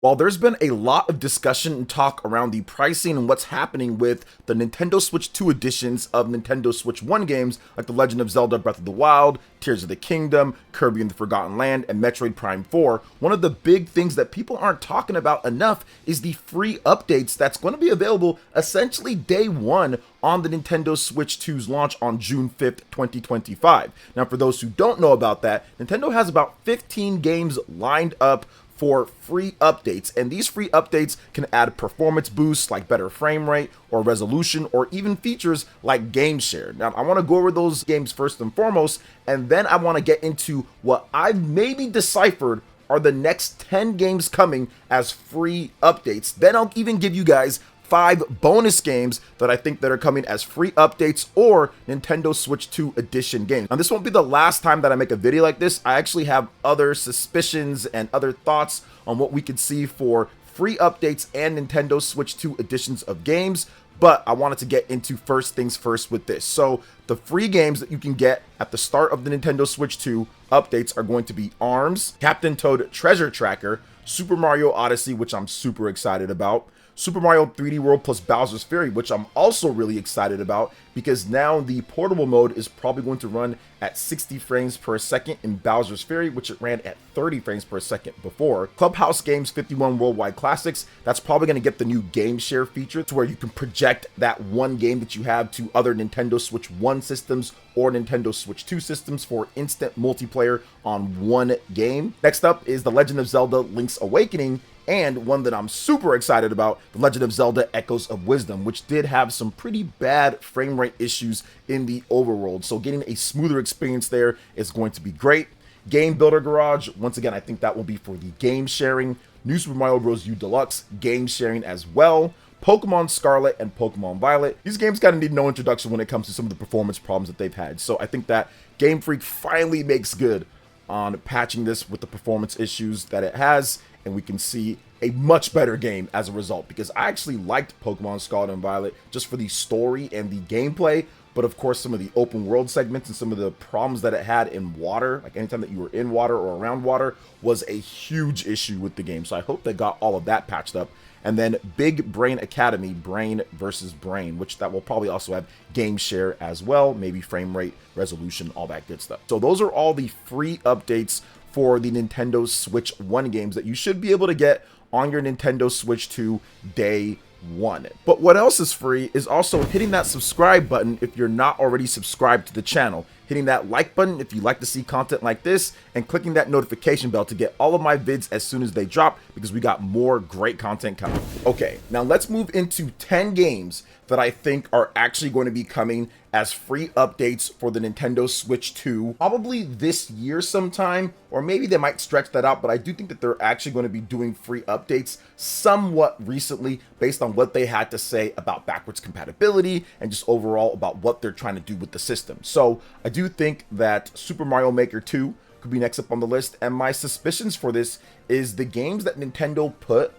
While there's been a lot of discussion and talk around the pricing and what's happening with the Nintendo Switch 2 editions of Nintendo Switch 1 games like The Legend of Zelda Breath of the Wild, Tears of the Kingdom, Kirby and the Forgotten Land, and Metroid Prime 4, one of the big things that people aren't talking about enough is the free updates that's going to be available essentially day one on the Nintendo Switch 2's launch on June 5th, 2025. Now, for those who don't know about that, Nintendo has about 15 games lined up for free updates, and these free updates can add performance boosts like better frame rate or resolution, or even features like game share. Now, I want to go over those games first and foremost, and then I want to get into what I've maybe deciphered are the next 10 games coming as free updates. Then I'll even give you guys 5 bonus games that I think that are coming as free updates or Nintendo Switch 2 edition games. Now, this won't be the last time that I make a video like this. I actually have other suspicions and other thoughts on what we could see for free updates and Nintendo Switch 2 editions of games, but I wanted to get into first things first with this. So the free games that you can get at the start of the Nintendo Switch 2 updates are going to be ARMS, Captain Toad Treasure Tracker, Super Mario Odyssey, which I'm super excited about, Super Mario 3D World plus Bowser's Fury, which I'm also really excited about because now the portable mode is probably going to run at 60 frames per second in Bowser's Fury, which it ran at 30 frames per second before. Clubhouse Games 51 Worldwide Classics, that's probably going to get the new game share feature to where you can project that one game that you have to other Nintendo Switch 1 systems or Nintendo Switch 2 systems for instant multiplayer on one game. Next up is The Legend of Zelda Link's Awakening, and one that I'm super excited about, The Legend of Zelda Echoes of Wisdom, which did have some pretty bad frame rate issues in the overworld. So getting a smoother experience there is going to be great. Game Builder Garage, once again, I think that will be for the game sharing. New Super Mario Bros. U Deluxe, game sharing as well. Pokemon Scarlet and Pokemon Violet. These games kind of need no introduction when it comes to some of the performance problems that they've had. So I think that Game Freak finally makes good on patching this with the performance issues that it has, and we can see a much better game as a result, because I actually liked Pokemon Scarlet and Violet just for the story and the gameplay, but of course some of the open world segments and some of the problems that it had in water, like anytime that you were in water or around water, was a huge issue with the game. So I hope they got all of that patched up. And then Big Brain Academy, Brain versus Brain, which that will probably also have game share as well, maybe frame rate, resolution, all that good stuff. So those are all the free updates for the Nintendo Switch 1 games that you should be able to get on your Nintendo Switch 2 day one. But what else is free is also hitting that subscribe button if you're not already subscribed to the channel, hitting that like button if you like to see content like this, and clicking that notification bell to get all of my vids as soon as they drop, because we got more great content coming. Okay, now let's move into 10 games that I think are actually going to be coming as free updates for the Nintendo Switch 2, probably this year sometime, or maybe they might stretch that out, but I do think that they're actually going to be doing free updates somewhat recently based on what they had to say about backwards compatibility and just overall about what they're trying to do with the system. So I do think that Super Mario Maker 2 could be next up on the list, and my suspicions for this is the games that Nintendo put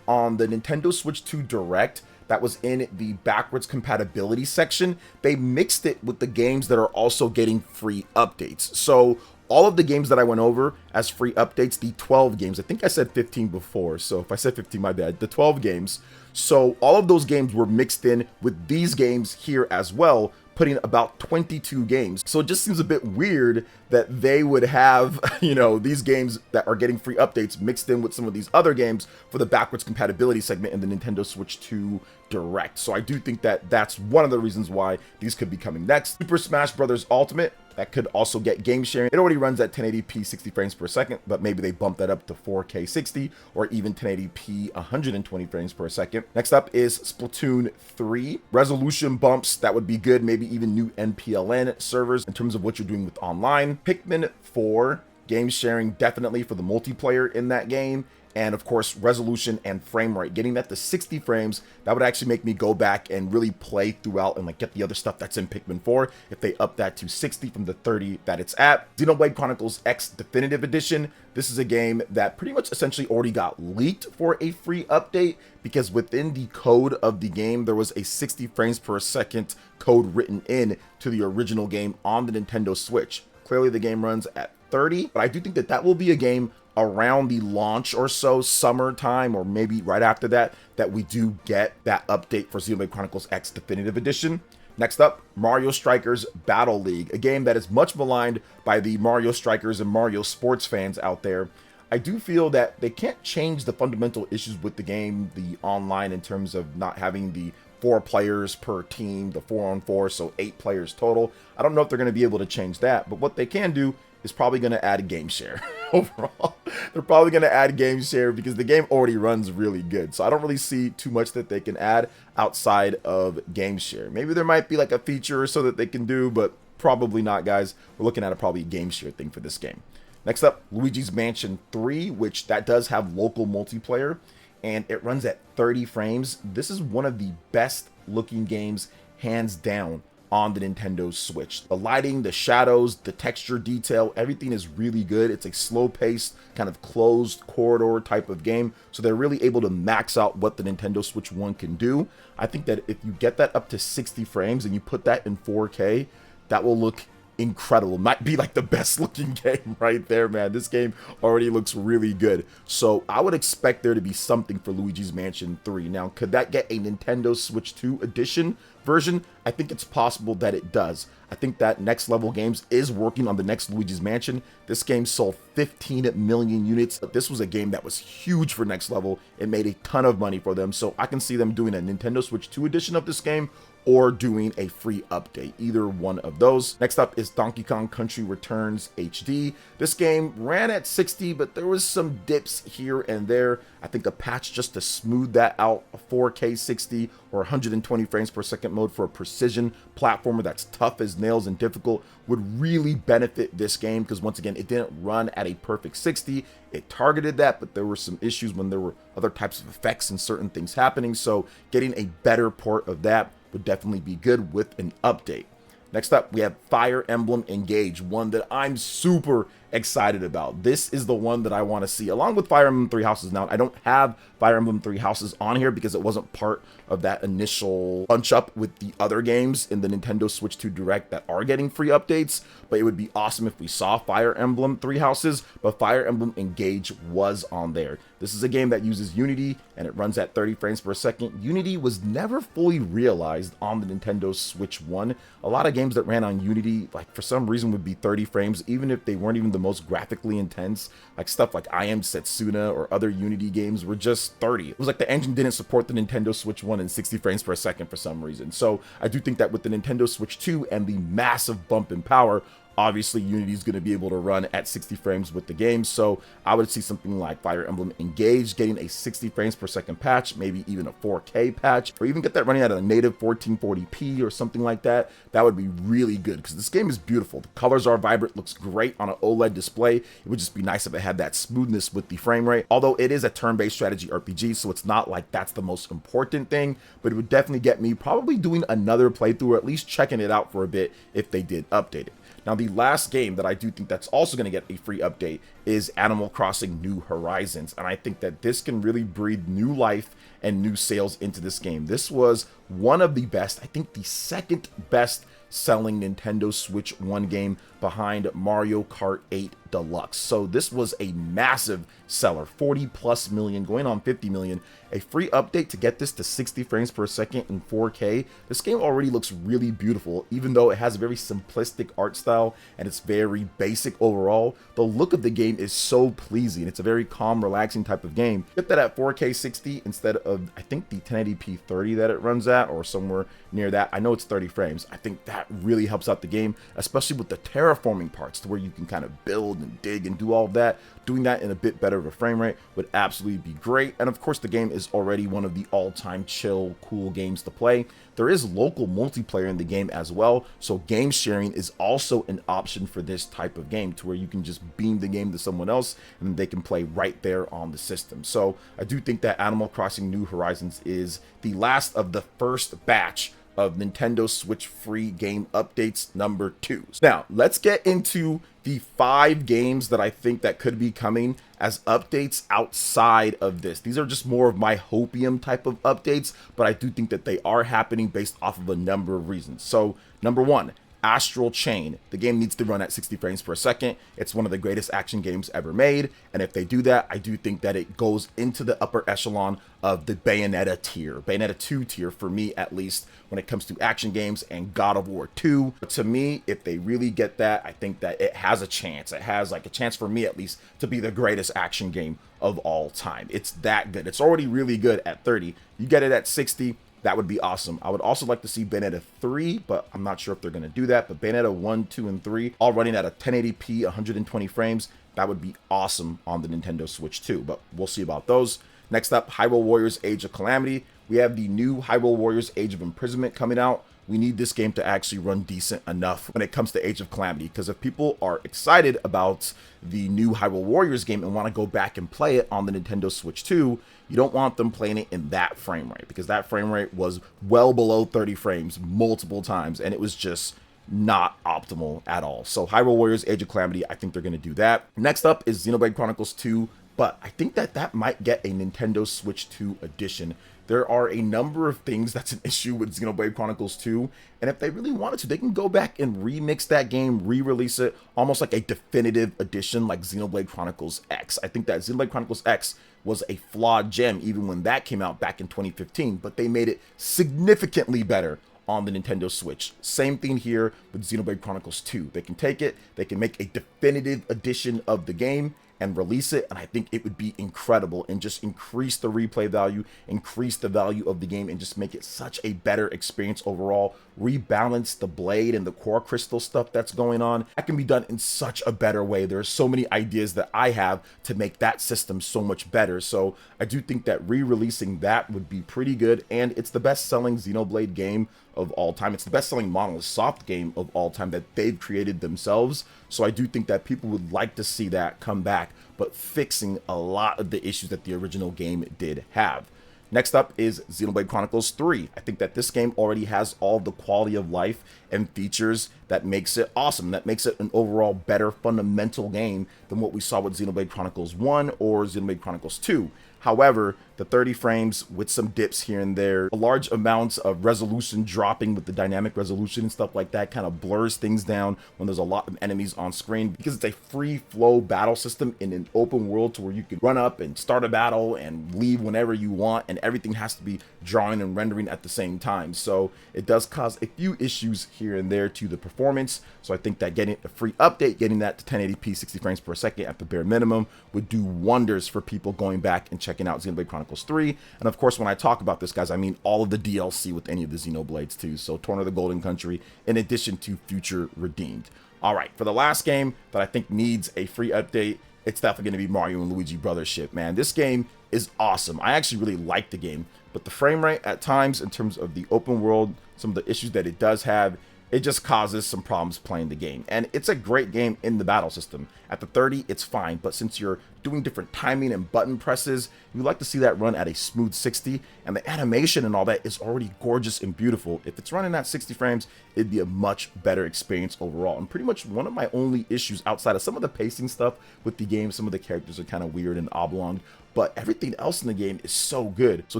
on the Nintendo Switch 2 Direct that was in the backwards compatibility section, they mixed it with the games that are also getting free updates. So all of the games that I went over as free updates, the 12 games, I think I said 15 before, so if I said 15, my bad, the 12 games. So all of those games were mixed in with these games here as well, putting about 22 games. So it just seems a bit weird that they would have, you know, these games that are getting free updates mixed in with some of these other games for the backwards compatibility segment in the Nintendo Switch 2 Direct. So I do think that that's one of the reasons why these could be coming next. Super Smash Bros. Ultimate, that could also get game sharing. It already runs at 1080p 60 frames per second, but maybe they bump that up to 4K 60 or even 1080p 120 frames per second. Next up is Splatoon 3. Resolution bumps, that would be good. Maybe even new NPLN servers in terms of what you're doing with online. Pikmin 4, game sharing definitely for the multiplayer in that game. And of course, resolution and frame rate, getting that to 60 frames, that would actually make me go back and really play throughout and like get the other stuff that's in Pikmin 4 if they up that to 60 from the 30 that it's at. Xenoblade Chronicles X Definitive Edition. This is a game that pretty much essentially already got leaked for a free update, because within the code of the game, there was a 60 frames per second code written in to the original game on the Nintendo Switch. Clearly the game runs at 30, but I do think that that will be a game around the launch or so, summertime, or maybe right after that, that we do get that update for Xenoblade Chronicles X Definitive Edition. Next up, Mario Strikers Battle League, a game that is much maligned by the Mario Strikers and Mario sports fans out there. I do feel that they can't change the fundamental issues with the game, the online, in terms of not having the 4 players per team, the 4-on-4, so 8 players total. I don't know if they're going to be able to change that, but what they can do is probably going to add a game share. Overall, they're probably going to add game share because the game already runs really good. So I don't really see too much that they can add outside of game share. Maybe there might be like a feature or so that they can do, but probably not, guys. We're looking at a probably game share thing for this game. Next up, Luigi's Mansion 3, which that does have local multiplayer, and it runs at 30 frames. This is one of the best looking games, hands down, on the Nintendo Switch. The lighting, the shadows, the texture detail, everything is really good. It's a slow-paced, kind of closed corridor type of game, so they're really able to max out what the Nintendo Switch 1 can do. I think that if you get that up to 60 frames and you put that in 4K, that will look incredible. Might be like the best looking game right there, man. This game already looks really good. So I would expect there to be something for Luigi's Mansion 3. Now, could that get a Nintendo Switch 2 edition version? I think it's possible that it does. I think that Next Level Games is working on the next Luigi's Mansion. This game sold 15 million units. This was a game that was huge for Next Level. It made a ton of money for them. So I can see them doing a Nintendo Switch 2 edition of this game, or doing a free update, either one of those. Next up is Donkey Kong Country Returns HD. This game ran at 60, but there was some dips here and there. I think a patch just to smooth that out, a 4K 60 or 120 frames per second mode for a precision platformer that's tough as nails and difficult would really benefit this game, because once again, it didn't run at a perfect 60. It targeted that, but there were some issues when there were other types of effects and certain things happening. So getting a better port of that would definitely be good with an update. Next up, we have Fire Emblem Engage, one that I'm super excited about. This is the one that I want to see, along with Fire Emblem Three Houses. Now, I don't have Fire Emblem Three Houses on here because it wasn't part of that initial bunch up with the other games in the Nintendo Switch 2 Direct that are getting free updates, but it would be awesome if we saw Fire Emblem Three Houses, but Fire Emblem Engage was on there. This is a game that uses Unity, and it runs at 30 frames per second. Unity was never fully realized on the Nintendo Switch 1. A lot of games that ran on Unity, like for some reason, would be 30 frames, even if they weren't even the most graphically intense. Like stuff like I Am Setsuna or other Unity games were just 30. It was like the engine didn't support the Nintendo Switch 1 in 60 frames per second for some reason. So I do think that with the Nintendo Switch 2 and the massive bump in power, obviously Unity is going to be able to run at 60 frames with the game. So I would see something like Fire Emblem Engage getting a 60 frames per second patch, maybe even a 4K patch, or even get that running at a native 1440p or something like that. That would be really good, because this game is beautiful. The colors are vibrant, looks great on an OLED display. It would just be nice if it had that smoothness with the frame rate. Although it is a turn-based strategy RPG, so it's not like that's the most important thing, but it would definitely get me probably doing another playthrough, or at least checking it out for a bit if they did update it. Now, the last game that I do think that's also going to get a free update is Animal Crossing New Horizons. And I think that this can really breathe new life and new sales into this game. This was one of the best, I think the second best selling Nintendo Switch 1 game behind Mario Kart 8 Deluxe. So this was a massive seller, 40 plus million, going on 50 million. A free update to get this to 60 frames per second in 4K. This game already looks really beautiful, even though it has a very simplistic art style and it's very basic overall. The look of the game is so pleasing. It's a very calm, relaxing type of game. Get that at 4K 60 instead of, I think, the 1080p 30 that it runs at, or somewhere near that. I know it's 30 frames. I think that really helps out the game, especially with the terraforming parts, to where you can kind of build and dig and do all of that. Doing that in a bit better of a frame rate would absolutely be great. And of course, the game is already one of the all-time chill, cool games to play. There is local multiplayer in the game as well, so game sharing is also an option for this type of game, to where you can just beam the game to someone else and they can play right there on the system. So I do think that Animal Crossing New Horizons is the last of the first batch of Nintendo Switch free game updates number 2. Now, let's get into the 5 games that I think that could be coming as updates outside of this. These are just more of my hopium type of updates, but I do think that they are happening based off of a number of reasons. So, number 1, Astral Chain. The game needs to run at 60 frames per second. It's one of the greatest action games ever made, and if they do that, I do think that it goes into the upper echelon of the Bayonetta tier, Bayonetta 2 tier for me at least, when it comes to action games, and God of War 2. But to me, if they really get that, I think that it has a chance. It has like a chance for me at least to be the greatest action game of all time. It's that good. It's already really good at 30. You get it at 60, that would be awesome. I would also like to see Bayonetta 3, but I'm not sure if they're going to do that. But Bayonetta 1, 2, and 3, all running at a 1080p, 120 frames, that would be awesome on the Nintendo Switch 2, but we'll see about those. Next up, Hyrule Warriors Age of Calamity. We have the new Hyrule Warriors Age of Imprisonment coming out. We need this game to actually run decent enough when it comes to Age of Calamity, because if people are excited about the new Hyrule Warriors game and want to go back and play it on the Nintendo Switch 2, you don't want them playing it in that frame rate, because that frame rate was well below 30 frames multiple times, and it was just not optimal at all. So Hyrule Warriors Age of Calamity, I think they're going to do that. Next up is Xenoblade Chronicles 2, but I think that that might get a Nintendo Switch 2 edition. There are a number of things that's an issue with Xenoblade Chronicles 2, and if they really wanted to, they can go back and remix that game, re-release it, almost like a definitive edition like Xenoblade Chronicles X. I think that Xenoblade Chronicles X was a flawed gem even when that came out back in 2015, but they made it significantly better on the Nintendo Switch. Same thing here with Xenoblade Chronicles 2. They can take it, they can make a definitive edition of the game and release it, and I think it would be incredible and just increase the replay value, increase the value of the game, and just make it such a better experience overall. Rebalance the blade and the core crystal stuff that's going on. That can be done in such a better way. There's so many ideas that I have to make that system so much better. So I do think that re-releasing that would be pretty good, and it's the best-selling Xenoblade game of all time. It's the best-selling Monolith Soft game of all time that they've created themselves. So I do think that people would like to see that come back, but fixing a lot of the issues that the original game did have. Next up is Xenoblade Chronicles 3. I think that this game already has all the quality of life and features that makes it awesome, that makes it an overall better fundamental game than what we saw with Xenoblade Chronicles 1 or Xenoblade Chronicles 2. However, the 30 frames with some dips here and there, a large amounts of resolution dropping with the dynamic resolution and stuff like that kind of blurs things down when there's a lot of enemies on screen, because it's a free flow battle system in an open world to where you can run up and start a battle and leave whenever you want, and everything has to be drawing and rendering at the same time. So it does cause a few issues here and there to the performance. So I think that getting a free update, getting that to 1080p 60 frames per second at the bare minimum would do wonders for people going back and checking out Xenoblade Chronicles 3. And of course, when I talk about this, guys, I mean all of the DLC with any of the Xenoblades too. So Torn of the Golden Country, in addition to Future Redeemed. All right, for the last game that I think needs a free update, it's definitely going to be Mario and Luigi Brothership, man. This game is awesome. I actually really like the game, but the frame rate at times, in terms of the open world, some of the issues that it does have, it just causes some problems playing the game. And it's a great game in the battle system. At the 30, it's fine, but since you're doing different timing and button presses, you like to see that run at a smooth 60, and the animation and all that is already gorgeous and beautiful. If it's running at 60 frames, it'd be a much better experience overall. And pretty much one of my only issues outside of some of the pacing stuff with the game, some of the characters are kind of weird and oblong, but everything else in the game is so good. So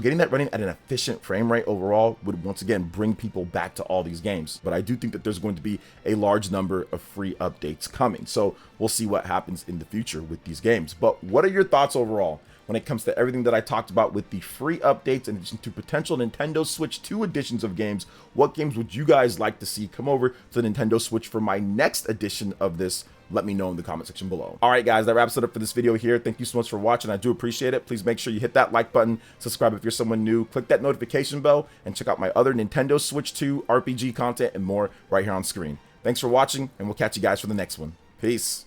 getting that running at an efficient frame rate overall would once again bring people back to all these games. But I do think that there's going to be a large number of free updates coming. So we'll see what happens in the future with these games. But what are your thoughts overall when it comes to everything that I talked about with the free updates in addition to potential Nintendo Switch 2 editions of games? What games would you guys like to see come over to the Nintendo Switch for my next edition of this? Let me know in the comment section below. All right, guys, that wraps it up for this video here. Thank you so much for watching. I do appreciate it. Please make sure you hit that like button, subscribe if you're someone new, click that notification bell, and check out my other Nintendo Switch 2 RPG content and more right here on screen. Thanks for watching, and we'll catch you guys for the next one. Peace.